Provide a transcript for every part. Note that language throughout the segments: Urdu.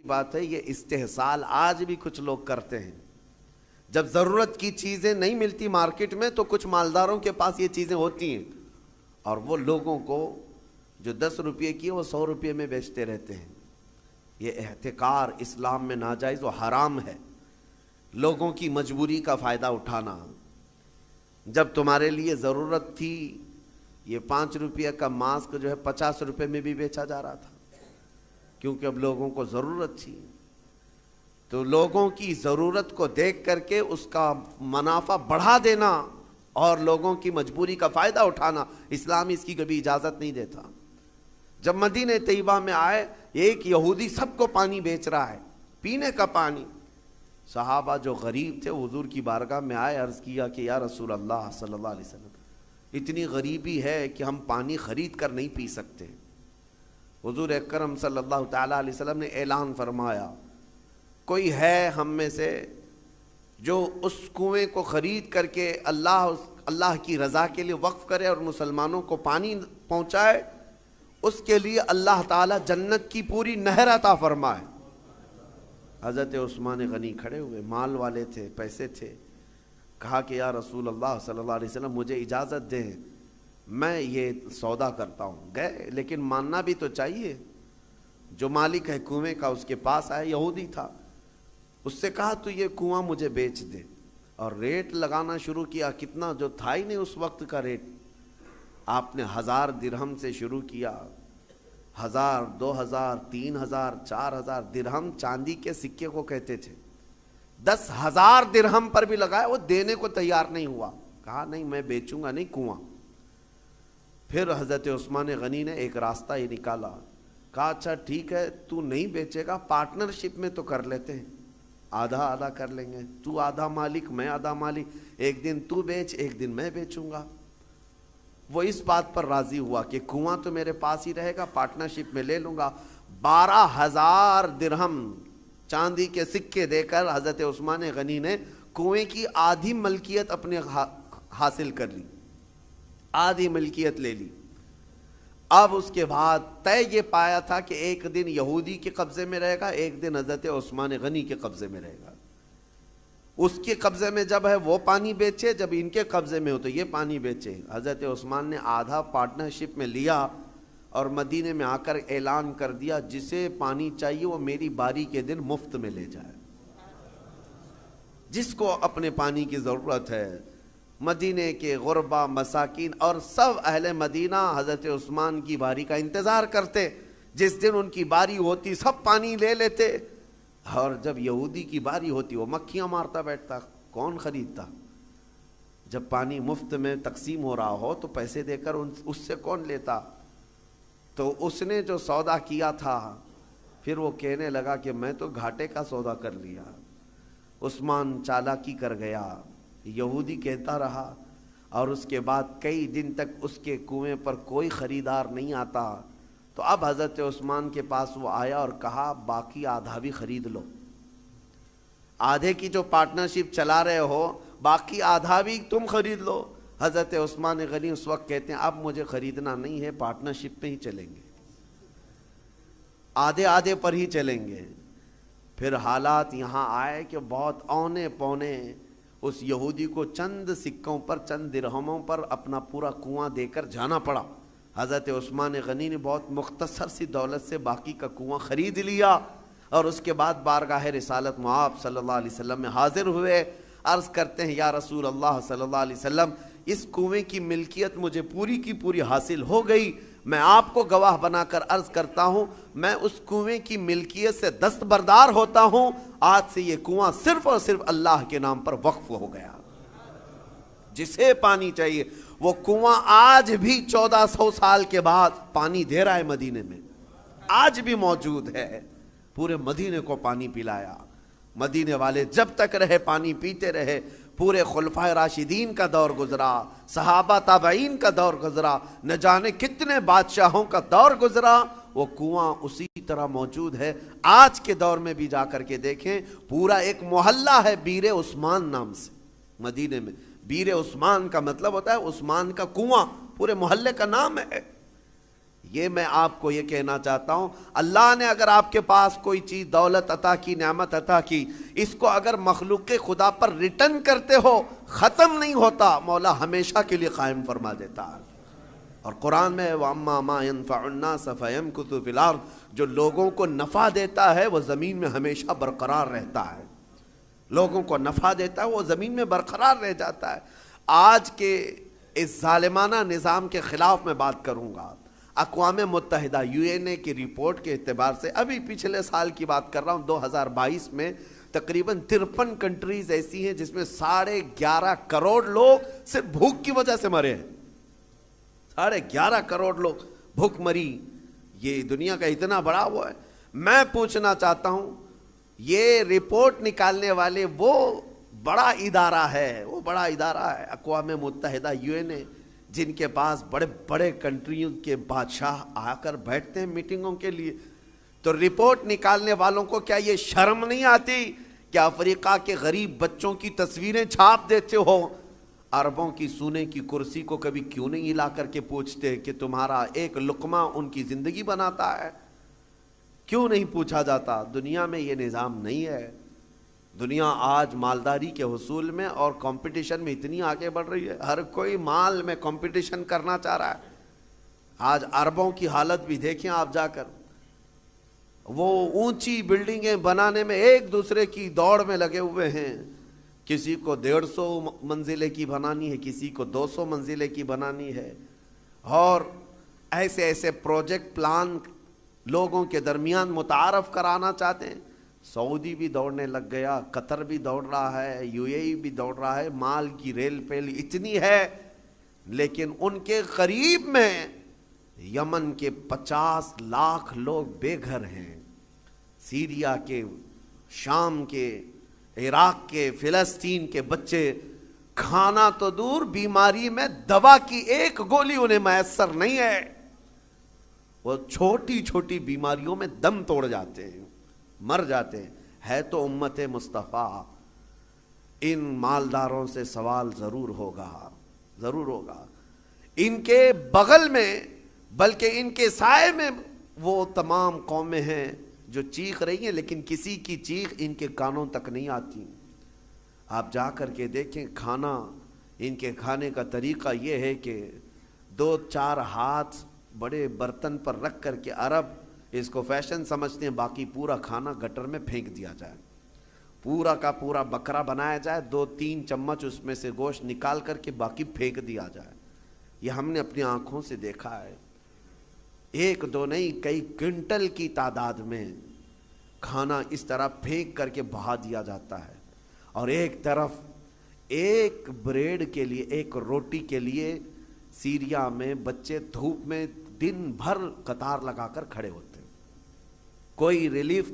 بات ہے، یہ استحصال آج بھی کچھ لوگ کرتے ہیں۔ جب ضرورت کی چیزیں نہیں ملتی مارکیٹ میں تو کچھ مالداروں کے پاس یہ چیزیں ہوتی ہیں، اور وہ لوگوں کو جو 10 روپے کی وہ 100 روپے میں بیچتے رہتے ہیں۔ یہ احتکار اسلام میں ناجائز و حرام ہے، لوگوں کی مجبوری کا فائدہ اٹھانا۔ جب تمہارے لیے ضرورت تھی، یہ 5 روپے کا ماسک جو ہے 50 روپے میں بھی بیچا جا رہا تھا، کیونکہ اب لوگوں کو ضرورت تھی۔ تو لوگوں کی ضرورت کو دیکھ کر کے اس کا منافع بڑھا دینا اور لوگوں کی مجبوری کا فائدہ اٹھانا، اسلام اس کی کبھی اجازت نہیں دیتا۔ جب مدینہ طیبہ میں آئے، ایک یہودی سب کو پانی بیچ رہا ہے، پینے کا پانی۔ صحابہ جو غریب تھے حضور کی بارگاہ میں آئے، عرض کیا کہ یا رسول اللہ صلی اللہ علیہ وسلم، اتنی غریبی ہے کہ ہم پانی خرید کر نہیں پی سکتے۔ حضور اکرم صلی اللہ تعالیٰ علیہ وسلم نے اعلان فرمایا، کوئی ہے ہم میں سے جو اس کنویں کو خرید کر کے اللہ کی رضا کے لیے وقف کرے اور مسلمانوں کو پانی پہنچائے، اس کے لیے اللہ تعالیٰ جنت کی پوری نہر عطا فرمائے۔ حضرت عثمان غنی کھڑے ہوئے، مال والے تھے، پیسے تھے، کہا کہ یا رسول اللہ صلی اللہ علیہ وسلم مجھے اجازت دیں، میں یہ سودا کرتا ہوں۔ گئے، لیکن ماننا بھی تو چاہیے۔ جو مالک ہے کنویں کا اس کے پاس آیا، یہودی تھا، اس سے کہا تو یہ کنواں مجھے بیچ دے، اور ریٹ لگانا شروع کیا۔ کتنا جو تھا ہی نہیں اس وقت کا ریٹ، آپ نے 1000 درہم سے شروع کیا، 1000، 2000، 3000، 4000 درہم چاندی کے سکے کو کہتے تھے۔ 10,000 درہم پر بھی لگایا، وہ دینے کو تیار نہیں ہوا، کہا نہیں میں بیچوں گا نہیں کنواں۔ پھر حضرت عثمان غنی نے ایک راستہ ہی نکالا، کہا اچھا ٹھیک ہے، تو نہیں بیچے گا، پارٹنرشپ میں تو کر لیتے ہیں، آدھا آدھا کر لیں گے، تو آدھا مالک میں آدھا مالک، ایک دن تو بیچ ایک دن میں بیچوں گا۔ وہ اس بات پر راضی ہوا کہ کنواں تو میرے پاس ہی رہے گا، پارٹنرشپ میں لے لوں گا۔ 12,000 درہم چاندی کے سکے دے کر حضرت عثمان غنی نے کنویں کی آدھی ملکیت اپنے حاصل کر لی، آدھی ملکیت لے لی۔ اب اس کے بعد طے یہ پایا تھا کہ ایک دن یہودی کے قبضے میں رہے گا، ایک دن حضرت عثمان غنی کے قبضے میں رہے گا۔ اس کے قبضے میں جب ہے وہ پانی بیچے، جب ان کے قبضے میں ہو تو یہ پانی بیچے۔ حضرت عثمان نے آدھا پارٹنرشپ میں لیا اور مدینے میں آ کر اعلان کر دیا، جسے پانی چاہیے وہ میری باری کے دن مفت میں لے جائے، جس کو اپنے پانی کی ضرورت ہے۔ مدینے کے غربا، مساکین اور سب اہل مدینہ حضرت عثمان کی باری کا انتظار کرتے، جس دن ان کی باری ہوتی سب پانی لے لیتے، اور جب یہودی کی باری ہوتی وہ مکھیاں مارتا بیٹھتا، کون خریدتا؟ جب پانی مفت میں تقسیم ہو رہا ہو تو پیسے دے کر اس سے کون لیتا؟ تو اس نے جو سودا کیا تھا پھر وہ کہنے لگا کہ میں تو گھاٹے کا سودا کر لیا۔ عثمان چالاکی کر گیا، یہودی کہتا رہا، اور اس کے بعد کئی دن تک اس کے کنویں پر کوئی خریدار نہیں آتا۔ تو اب حضرت عثمان کے پاس وہ آیا اور کہا باقی آدھا بھی خرید لو، آدھے کی جو پارٹنرشپ چلا رہے ہو باقی آدھا بھی تم خرید لو۔ حضرت عثمان غنی اس وقت کہتے ہیں اب مجھے خریدنا نہیں ہے، پارٹنرشپ پہ ہی چلیں گے، آدھے آدھے پر ہی چلیں گے۔ پھر حالات یہاں آئے کہ بہت اونے پونے اس یہودی کو چند سکوں پر، چند درہموں پر اپنا پورا کنواں دے کر جانا پڑا۔ حضرت عثمان غنی نے بہت مختصر سی دولت سے باقی کا کنواں خرید لیا، اور اس کے بعد بارگاہ رسالت مآب صلی اللہ علیہ وسلم میں حاضر ہوئے۔ عرض کرتے ہیں یا رسول اللہ صلی اللہ علیہ وسلم، اس کنویں کی ملکیت مجھے پوری کی پوری حاصل ہو گئی، میں آپ کو گواہ بنا کر عرض کرتا ہوں میں اس کنویں کی ملکیت سے دستبردار ہوتا ہوں، آج سے یہ کنواں صرف اور صرف اللہ کے نام پر وقف ہو گیا۔ جسے پانی چاہیے وہ کنواں آج بھی 1400 سال کے بعد پانی دے رہا ہے، مدینے میں آج بھی موجود ہے، پورے مدینے کو پانی پلایا۔ مدینے والے جب تک رہے پانی پیتے رہے، پورے خلفائے راشدین کا دور گزرا، صحابہ تابعین کا دور گزرا، نہ جانے کتنے بادشاہوں کا دور گزرا، وہ کنواں اسی طرح موجود ہے۔ آج کے دور میں بھی جا کر کے دیکھیں، پورا ایک محلہ ہے بیر عثمان نام سے مدینے میں۔ بیر عثمان کا مطلب ہوتا ہے عثمان کا کنواں، پورے محلے کا نام ہے۔ یہ میں آپ کو یہ کہنا چاہتا ہوں، اللہ نے اگر آپ کے پاس کوئی چیز دولت عطا کی، نعمت عطا کی، اس کو اگر مخلوق خدا پر ریٹرن کرتے ہو ختم نہیں ہوتا، مولا ہمیشہ کے لیے قائم فرما دیتا ہے۔ اور قرآن میں وَأَمَّا مَا يَنْفَعُ النَّاسَ فَيَمْكُثُ فِي الْأَرْضِ، جو لوگوں کو نفع دیتا ہے وہ زمین میں ہمیشہ برقرار رہتا ہے۔ لوگوں کو نفع دیتا ہے وہ زمین میں برقرار رہ جاتا ہے۔ آج کے اس ظالمانہ نظام کے خلاف میں بات کروں گا۔ اقوام متحدہ UN کی رپورٹ کے اعتبار سے، ابھی پچھلے سال کی بات کر رہا ہوں، 2022 میں تقریباً 53 کنٹریز ایسی ہیں جس میں 11.5 کروڑ لوگ صرف بھوک کی وجہ سے مرے ہیں۔ 11.5 کروڑ لوگ بھوک مری۔ یہ دنیا کا اتنا بڑا وہ ہے۔ میں پوچھنا چاہتا ہوں، یہ رپورٹ نکالنے والے وہ بڑا ادارہ ہے، اقوام متحدہ UN، جن کے پاس بڑے بڑے کنٹریوں کے بادشاہ آ کر بیٹھتے ہیں میٹنگوں کے لیے، تو رپورٹ نکالنے والوں کو کیا یہ شرم نہیں آتی کہ افریقہ کے غریب بچوں کی تصویریں چھاپ دیتے ہو؟ عربوں کی سونے کی کرسی کو کبھی کیوں نہیں ہلا کر کے پوچھتے کہ تمہارا ایک لقمہ ان کی زندگی بناتا ہے؟ کیوں نہیں پوچھا جاتا؟ دنیا میں یہ نظام نہیں ہے۔ دنیا آج مالداری کے حصول میں اور کمپٹیشن میں اتنی آگے بڑھ رہی ہے، ہر کوئی مال میں کمپٹیشن کرنا چاہ رہا ہے۔ آج عربوں کی حالت بھی دیکھیں آپ جا کر، وہ اونچی بلڈنگیں بنانے میں ایک دوسرے کی دوڑ میں لگے ہوئے ہیں۔ کسی کو 150 منزلے کی بنانی ہے، کسی کو 200 منزلے کی بنانی ہے، اور ایسے ایسے پروجیکٹ پلان لوگوں کے درمیان متعارف کرانا چاہتے ہیں۔ سعودی بھی دوڑنے لگ گیا، قطر بھی دوڑ رہا ہے، UAE بھی دوڑ رہا ہے۔ مال کی ریل پیل اتنی ہے، لیکن ان کے قریب میں یمن کے 50 لاکھ لوگ بے گھر ہیں، سیریا کے، شام کے، عراق کے، فلسطین کے بچے کھانا تو دور، بیماری میں دوا کی ایک گولی انہیں میسر نہیں ہے۔ وہ چھوٹی چھوٹی بیماریوں میں دم توڑ جاتے ہیں، مر جاتے ہیں۔ ہے تو امت مصطفیٰ، ان مالداروں سے سوال ضرور ہوگا۔ ان کے بغل میں، بلکہ ان کے سائے میں وہ تمام قومیں ہیں جو چیخ رہی ہیں، لیکن کسی کی چیخ ان کے کانوں تک نہیں آتی۔ آپ جا کر کے دیکھیں، کھانا ان کے کھانے کا طریقہ یہ ہے کہ 2-4 ہاتھ بڑے برتن پر رکھ کر کے، عرب اس کو فیشن سمجھتے ہیں، باقی پورا کھانا گٹر میں پھینک دیا جائے، پورا کا پورا بکرا بنایا جائے، 2-3 چمچ اس میں سے گوشت نکال کر کے باقی پھینک دیا جائے۔ یہ ہم نے اپنی آنکھوں سے دیکھا ہے۔ 1-2 نہیں، کئی کوئنٹل کی تعداد میں کھانا اس طرح پھینک کر کے بہا دیا جاتا ہے، اور ایک طرف ایک بریڈ کے لیے، ایک روٹی کے لیے سیریا میں بچے دھوپ میں دن بھر قطار لگا کر کھڑے ہوتے ہیں۔ کوئی ریلیف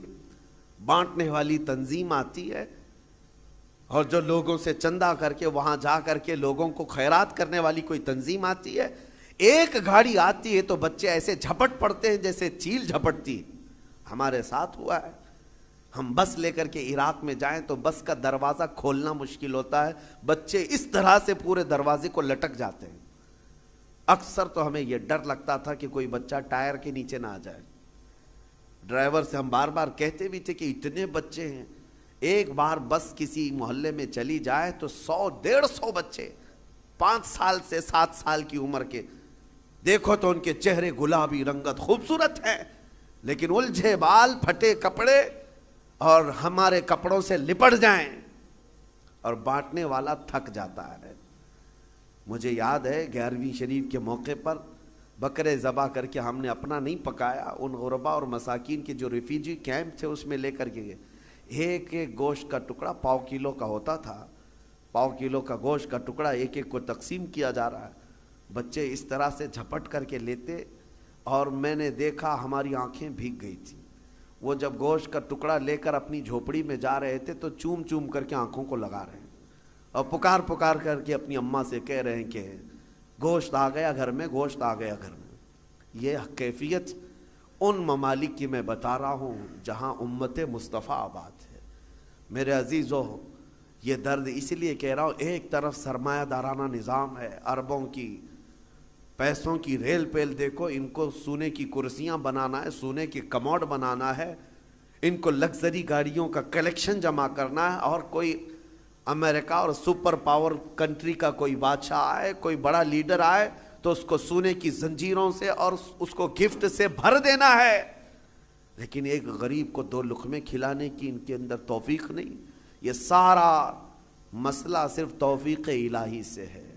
بانٹنے والی تنظیم آتی ہے، اور جو لوگوں سے چندہ کر کے وہاں جا کر کے لوگوں کو خیرات کرنے والی کوئی تنظیم آتی ہے، ایک گاڑی آتی ہے تو بچے ایسے جھپٹ پڑتے ہیں جیسے چیل جھپٹتی۔ ہمارے ساتھ ہوا ہے، ہم بس لے کر کے عراق میں جائیں تو بس کا دروازہ کھولنا مشکل ہوتا ہے، بچے اس طرح سے پورے دروازے کو لٹک جاتے ہیں۔ اکثر تو ہمیں یہ ڈر لگتا تھا کہ کوئی بچہ ٹائر کے نیچے نہ آ جائے۔ ڈرائیور سے ہم بار بار کہتے بھی تھے کہ اتنے بچے ہیں، ایک بار بس کسی محلے میں چلی جائے تو 100-150 بچے 5 سال سے 7 سال کی عمر کے، دیکھو تو ان کے چہرے گلابی رنگت خوبصورت ہے، لیکن الجھے بال، پھٹے کپڑے، اور ہمارے کپڑوں سے لپٹ جائیں، اور بانٹنے والا تھک جاتا ہے۔ مجھے یاد ہے 11ویں شریف کے موقع پر بکرے ذبح کر کے ہم نے اپنا نہیں پکایا، ان غربا اور مساکین کے جو ریفیوجی کیمپ تھے اس میں لے کر کے گئے۔ ایک ایک گوشت کا ٹکڑا 1/4 کلو کا ہوتا تھا، 1/4 کلو کا گوشت کا ٹکڑا ایک ایک کو تقسیم کیا جا رہا ہے۔ بچے اس طرح سے جھپٹ کر کے لیتے، اور میں نے دیکھا ہماری آنکھیں بھیگ گئی تھی۔ وہ جب گوشت کا ٹکڑا لے کر اپنی جھوپڑی میں جا رہے تھے تو چوم چوم کر کے آنکھوں کو لگا رہے ہیں، اور پکار پکار کر کے اپنی اماں سے کہہ رہے ہیں کہ گوشت آ گیا گھر میں، گوشت آ گیا گھر میں۔ یہ کیفیت ان ممالک کی میں بتا رہا ہوں جہاں امت مصطفیٰ آباد ہے۔ میرے عزیزو، یہ درد اس لیے کہہ رہا ہوں، ایک طرف سرمایہ دارانہ نظام ہے، عربوں کی پیسوں کی ریل پیل دیکھو، ان کو سونے کی کرسیاں بنانا ہے، سونے کی کموڈ بنانا ہے، ان کو لگژری گاڑیوں کا کلیکشن جمع کرنا ہے، اور کوئی امریکہ اور سپر پاور کنٹری کا کوئی بادشاہ آئے، کوئی بڑا لیڈر آئے تو اس کو سونے کی زنجیروں سے اور اس کو گفٹ سے بھر دینا ہے، لیکن ایک غریب کو 2 لقمے کھلانے کی ان کے اندر توفیق نہیں۔ یہ سارا مسئلہ صرف توفیق الہی سے ہے۔